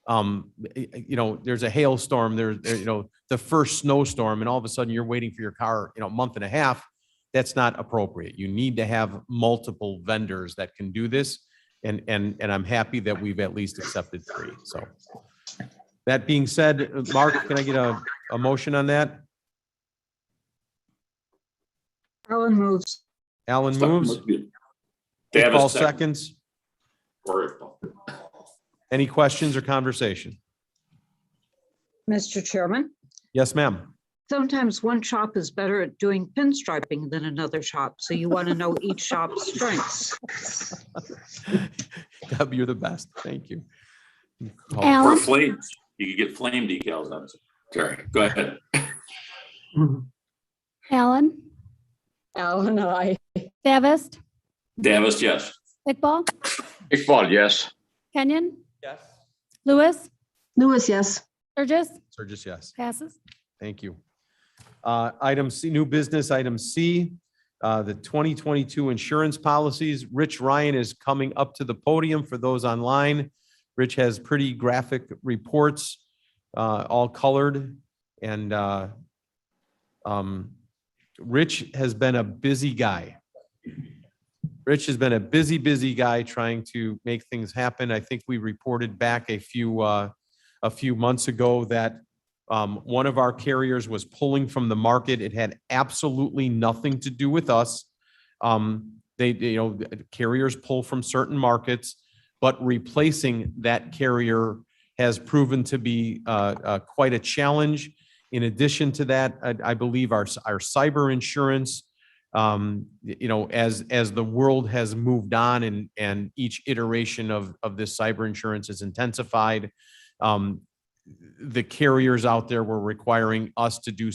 There's a hailstorm, the first snowstorm, and all of a sudden you're waiting for your car, a month and a half. That's not appropriate. You need to have multiple vendors that can do this. And I'm happy that we've at least accepted 3. So that being said, Mark, can I get a motion on that? Alan moves. Alan moves. Davis Paul seconds. seconds. Or Iqbal. Any questions or conversation? Mr. Chairman, Yes, ma'am. sometimes one shop is better at doing pinstriping than another shop, so you want to know each shop's strengths. Deb, you're the best. Thank you. Or Allen, flames. You could get flame decals on it. Sorry, go ahead. Allen, Alan, I. Davis, Davis, yes. Iqbal, Iqbal, yes. Kenyon, Yes. Lewis, Lewis, yes. Sturgis, Sturgis, yes. passes. Thank you. Item C, new business, item C, the 2022 insurance policies. Rich Ryan is coming up to the podium for those online. Rich has pretty graphic reports, all colored. And Rich has been a busy guy. Rich has been a busy guy trying to make things happen. I think we reported back a few a few months ago that one of our carriers was pulling from the market. It had absolutely nothing to do with us. Carriers pull from certain markets, but replacing that carrier has proven to be quite a challenge. In addition to that, I believe our cyber insurance, as the world has moved on and each iteration of this cyber insurance is intensified, the carriers out there were requiring us to do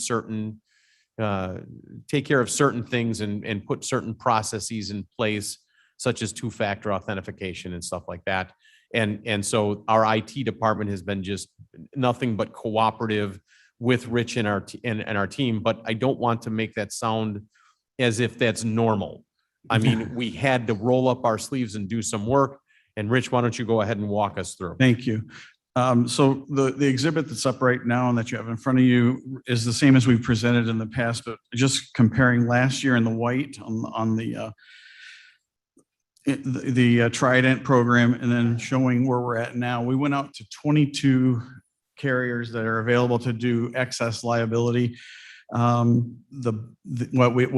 take care of certain things and put certain processes in place, such as two-factor authentication and stuff like that. And so our IT department has been just nothing but cooperative with Rich and our team, but I don't want to make that sound as if that's normal. I mean, we had to roll up our sleeves and do some work. And Rich, why don't you go ahead and walk us through? Thank you. So the exhibit that's up right now and that you have in front of you is the same as we've presented in the past, but just comparing last year in the white on the Trident program and then showing where we're at now. We went out to 22 carriers that are available to do excess liability. What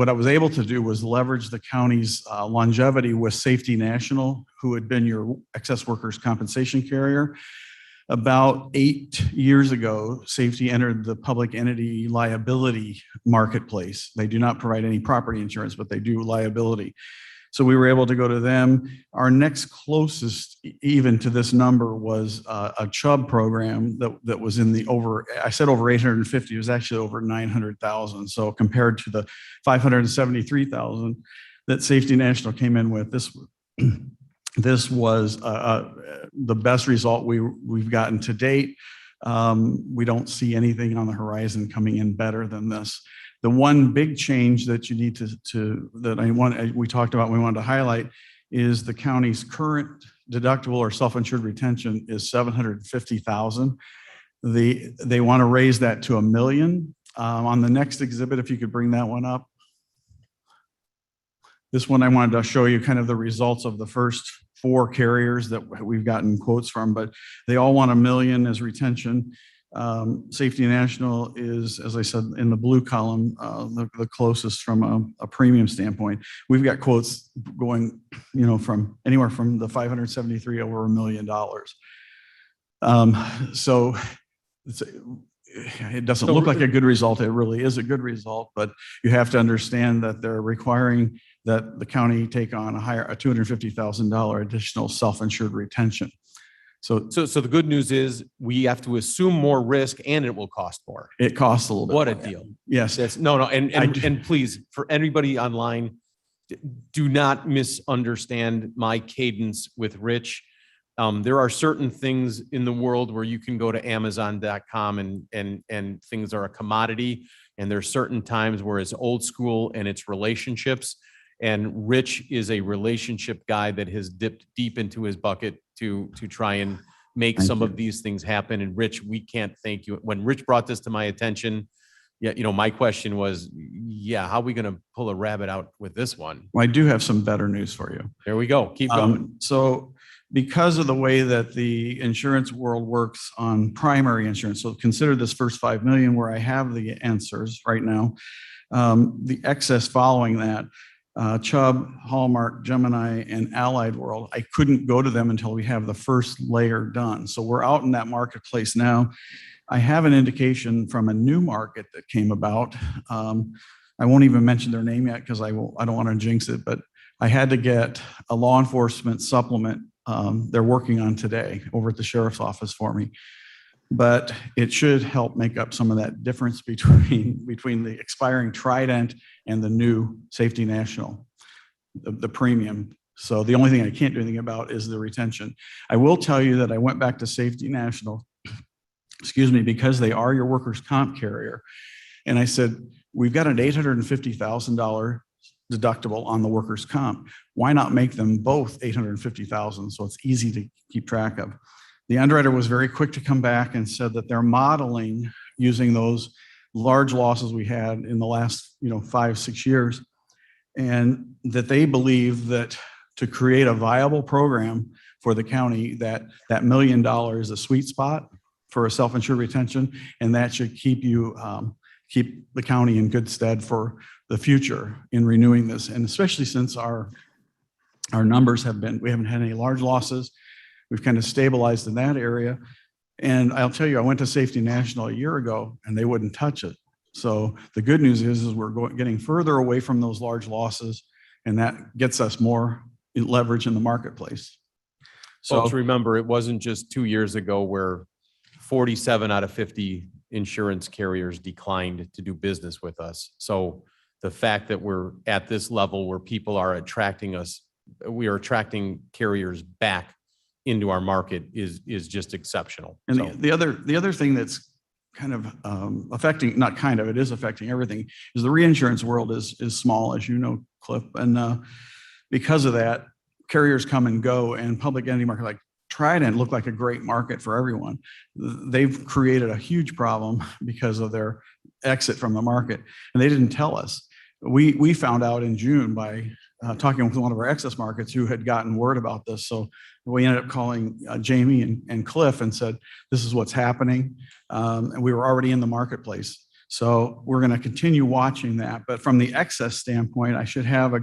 I was able to do was leverage the county's longevity with Safety National, who had been your excess workers' compensation carrier. About 8 years ago, Safety entered the public entity liability marketplace. They do not provide any property insurance, but they do liability. So we were able to go to them. Our next closest even to this number was a Chubb program that was in the over 850, it was actually over 900,000. So compared to the 573,000 that Safety National came in with, this was the best result we've gotten to date. We don't see anything on the horizon coming in better than this. The one big change that you need we talked about, we wanted to highlight is the county's current deductible or self-insured retention is 750,000. They want to raise that to $1 million. On the next exhibit, if you could bring that one up. This one I wanted to show you kind of the results of the first 4 carriers that we've gotten quotes from, but they all want $1 million as retention. Safety National is, as I said, in the blue column, the closest from a premium standpoint. We've got quotes going, from anywhere from the 573 over $1 million. So it doesn't look like a good result. It really is a good result, but you have to understand that they're requiring that the county take on a $250,000 additional self-insured retention. So the good news is we have to assume more risk and it will cost more. It costs a little bit. What a more. deal. Yes. And please, for anybody online, do not misunderstand my cadence with Rich. There are certain things in the world where you can go to Amazon.com and things are a commodity. And there's certain times where it's old school and it's relationships. And Rich is a relationship guy that has dipped deep into his bucket to try and make some of these things happen. And Rich, we can't thank you. When Rich brought this to my attention, my question was, how are we going to pull a rabbit out with this one? Well, I do have some better news for you. There we go. Keep going. So because of the way that the insurance world works on primary insurance, so consider this first 5 million where I have the answers right now, the excess following that, Chubb, Hallmark, Gemini, and Allied World, I couldn't go to them until we have the first layer done. So we're out in that marketplace now. I have an indication from a new market that came about. I won't even mention their name yet because I don't want to jinx it, but I had to get a law enforcement supplement they're working on today over at the sheriff's office for me. But it should help make up some of that difference between the expiring Trident and the new Safety National, the premium. So the only thing I can't do anything about is the retention. I will tell you that I went back to Safety National, because they are your workers' comp carrier. And I said, we've got an $850,000 deductible on the workers' comp. Why not make them both $850,000 so it's easy to keep track of? The underwriter was very quick to come back and said that they're modeling using those large losses we had in the last 5-6 years, and that they believe that to create a viable program for the county, that $1 million is a sweet spot for a self-insured retention, and that should keep you, keep the county in good stead for the future in renewing this. And especially since our numbers have been, we haven't had any large losses. We've kind of stabilized in that area. And I'll tell you, I went to Safety National a year ago and they wouldn't touch it. So the good news is we're getting further away from those large losses, and that gets us more leverage in the marketplace. So Folks, remember, it wasn't just 2 years ago where 47 out of 50 insurance carriers declined to do business with us. So the fact that we're at this level where people are attracting us, we are attracting carriers back into our market is just exceptional. And So- the other thing that's kind of affecting, not kind of, it is affecting everything, is the reinsurance world is small, as you know, Cliff. And because of that, carriers come and go, and public entity market like Trident looked like a great market for everyone. They've created a huge problem because of their exit from the market, and they didn't tell us. We found out in June by talking with one of our excess markets who had gotten word about this. So we ended up calling Jamie and Cliff and said, this is what's happening. And we were already in the marketplace. So we're going to continue watching that. But from the excess standpoint, I should have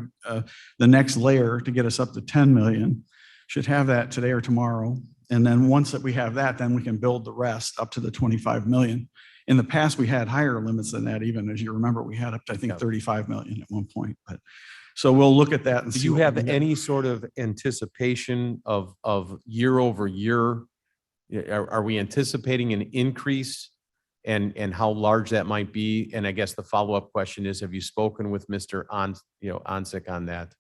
the next layer to get us up to 10 million. Should have that today or tomorrow. And then once that we have that, then we can build the rest up to the 25 million. In the past, we had higher limits than that. Even as you remember, we had up to, I think, 35 million at one point. But so we'll look at that and Do see. you what have we can get. any sort of anticipation of year over year? Are we anticipating an increase, and how large that might be? And I guess the follow-up question is, have you spoken with Mr. Onsick on that?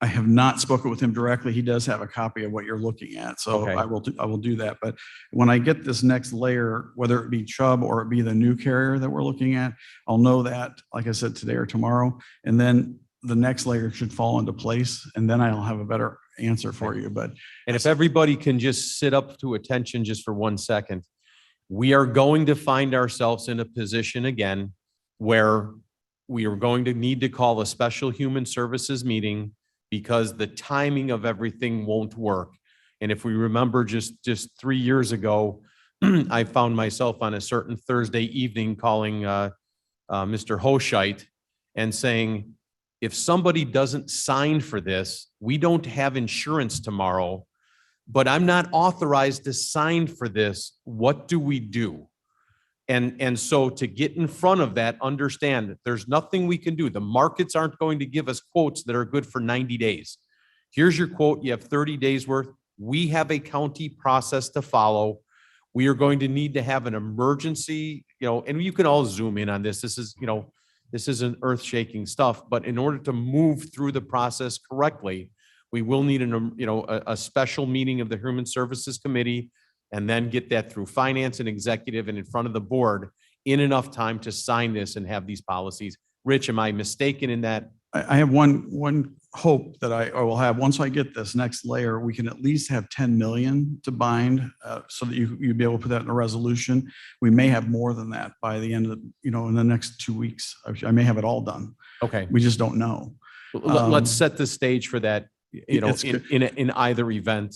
I have not spoken with him directly. He does have a copy of what you're looking at. So Okay. I will do that. But when I get this next layer, whether it be Chubb or it be the new carrier that we're looking at, I'll know that, like I said, today or tomorrow. And then the next layer should fall into place, and then I'll have a better answer for you. But And if everybody can just sit up to attention just for 1 second, we are going to find ourselves in a position again where we are going to need to call a special human services meeting because the timing of everything won't work. And if we remember just 3 years ago, I found myself on a certain Thursday evening calling Mr. Hoscheit and saying, if somebody doesn't sign for this, we don't have insurance tomorrow, but I'm not authorized to sign for this. What do we do? And so to get in front of that, understand that there's nothing we can do. The markets aren't going to give us quotes that are good for 90 days. Here's your quote. You have 30 days worth. We have a county process to follow. We are going to need to have an emergency, and you can all zoom in on this. This isn't earth-shaking stuff, but in order to move through the process correctly, we will need a special meeting of the Human Services Committee, and then get that through finance and executive and in front of the board in enough time to sign this and have these policies. Rich, am I mistaken in that? I have one hope that I will have. Once I get this next layer, we can at least have 10 million to bind so that you'd be able to put that in a resolution. We may have more than that by the end of, in the next 2 weeks. I may have it all done. Okay. We just don't know. Let's set the stage for that, in either event.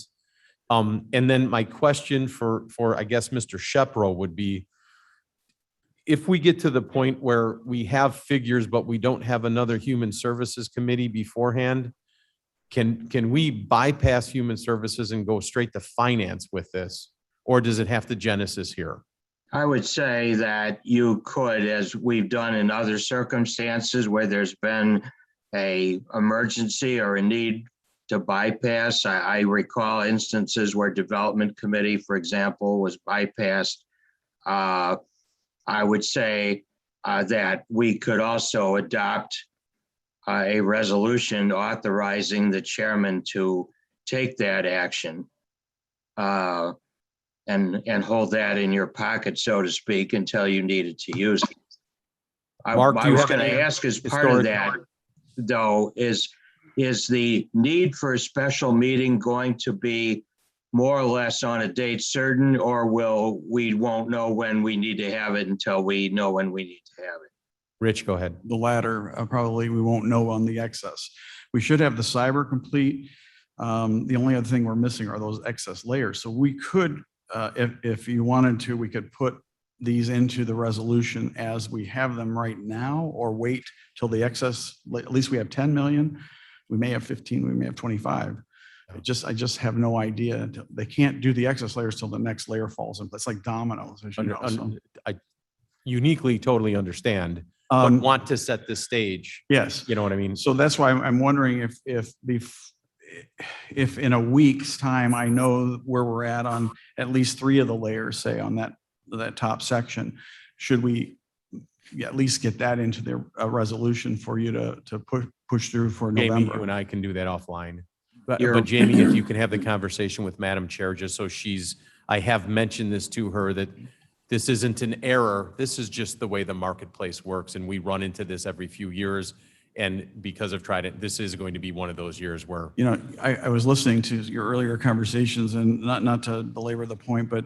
And then my question for I guess, Mr. Shepro would be, if we get to the point where we have figures, but we don't have another Human Services Committee beforehand, can we bypass Human Services and go straight to finance with this? Or does it have to Genesis here? I would say that you could, as we've done in other circumstances where there's been a emergency or a need to bypass. I recall instances where Development Committee, for example, was bypassed. I would say that we could also adopt a resolution authorizing the chairman to take that action and hold that in your pocket, so to speak, until you needed to use it. Mark, I was going to ask, as part of that, though, is the need for a special meeting going to be more or less on a date certain, or we won't know when we need to have it until we know when we need to have it? Rich, go ahead. The latter, probably we won't know on the excess. We should have the cyber complete. The only other thing we're missing are those excess layers. So we could if you wanted to, we could put these into the resolution as we have them right now, or wait till the excess, at least we have 10 million. We may have 15, we may have 25. I just have no idea. They can't do the excess layers till the next layer falls in. It's like dominoes, as you know. So, I uniquely totally understand, but want to set the stage. yes. You know what I mean? So that's why I'm wondering if in a week's time, I know where we're at at least 3 of the layers, say on that top section, should we at least get that into the resolution for you to push through for Jamie, November? you and I can do that offline. But You're- Jamie, if you can have the conversation with Madam Chair, just so I have mentioned this to her, that this isn't an error. This is just the way the marketplace works. And we run into this every few years. And because I've tried it, this is going to be one of those years where, You know, I was listening to your earlier conversations, and not to belabor the point, but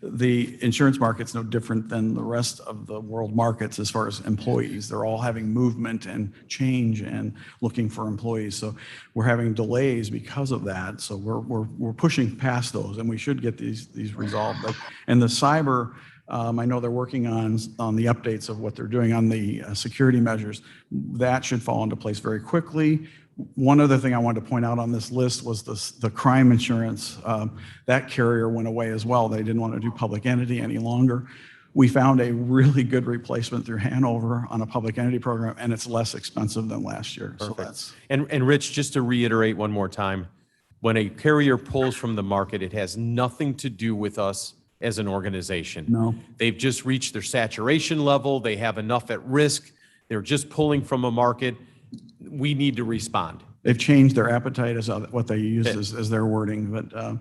the insurance market's no different than the rest of the world markets as far as employees. They're all having movement and change and looking for employees. So we're having delays because of that. So we're pushing past those, and we should get these resolved. And the cyber, I know they're working on the updates of what they're doing on the security measures. That should fall into place very quickly. One other thing I wanted to point out on this list was the crime insurance. That carrier went away as well. They didn't want to do public entity any longer. We found a really good replacement through Hanover on a public entity program, and it's less expensive than last year. So Perfect. that's, and Rich, just to reiterate one more time, when a carrier pulls from the market, it has nothing to do with us as an organization. no. They've just reached their saturation level. They have enough at risk. They're just pulling from a market. We need to respond. They've changed their appetite as what they use as their wording, but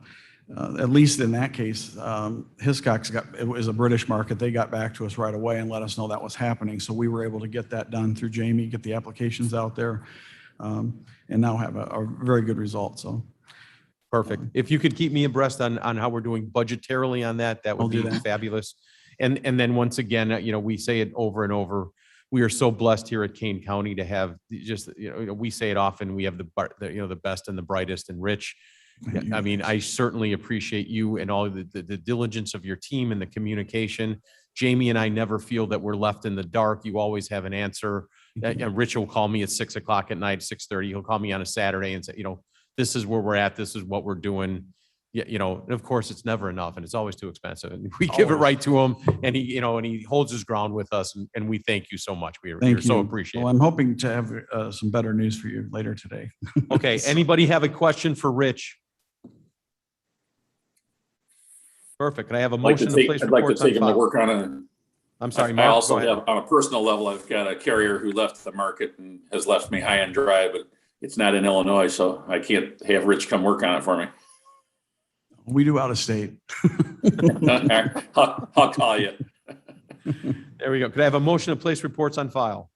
at least in that case, Hiscox it was a British market. They got back to us right away and let us know that was happening. So we were able to get that done through Jamie, get the applications out there, and now have a very good result. So Perfect. If you could keep me abreast on how we're doing budgetarily on that, that I'll would do be that. fabulous. And then once again, we say it over and over. We are so blessed here at Kane County to have just, we say it often, we have the best and the brightest and Rich. I mean, I certainly appreciate you and all the diligence of your team and the communication. Jamie and I never feel that we're left in the dark. You always have an answer. Rich will call me at 6 o'clock at night, 6:30. He'll call me on a Saturday and say, this is where we're at. This is what we're doing. And of course it's never enough and it's always too expensive. And we give it right to him and he holds his ground with us. And we thank you so much. We're so appreciative. Well, I'm hoping to have some better news for you later today. Okay. Anybody have a question for Rich? Perfect. Can I have a motion to place I'd like to reports on take him to file? work on a. I'm sorry, I Mark. also go ahead. have, on a personal level, I've got a carrier who left the market and has left me high and dry, but it's not in Illinois, so I can't have Rich come work on it for me. We do out of state. I'll call you. There we go. Could I have a motion to place reports on file?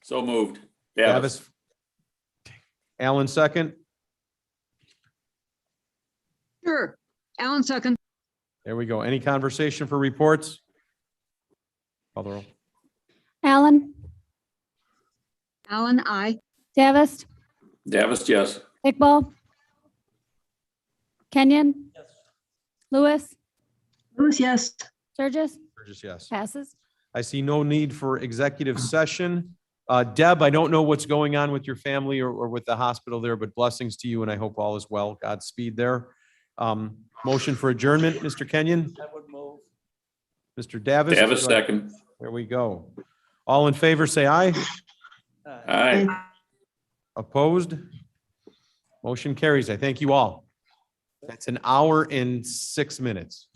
So moved. Davis. Davis. Alan, second. Sure. Alan, second. There we go. Any conversation for reports? Call the roll. Allen, Alan, I. Davis, Davis, yes. Iqbal, Kenyon, Lewis, Lewis, yes. Sturgis, Burgess, yes. passes. I see no need for executive session. Deb, I don't know what's going on with your family or with the hospital there, but blessings to you and I hope all is well. Godspeed there. Motion for adjournment, Mr. Kenyon, I would move. Mr. Davis. Davis, second. There we go. All in favor, say aye. Aye. Opposed? Motion carries. I thank you all. That's an hour and 6 minutes.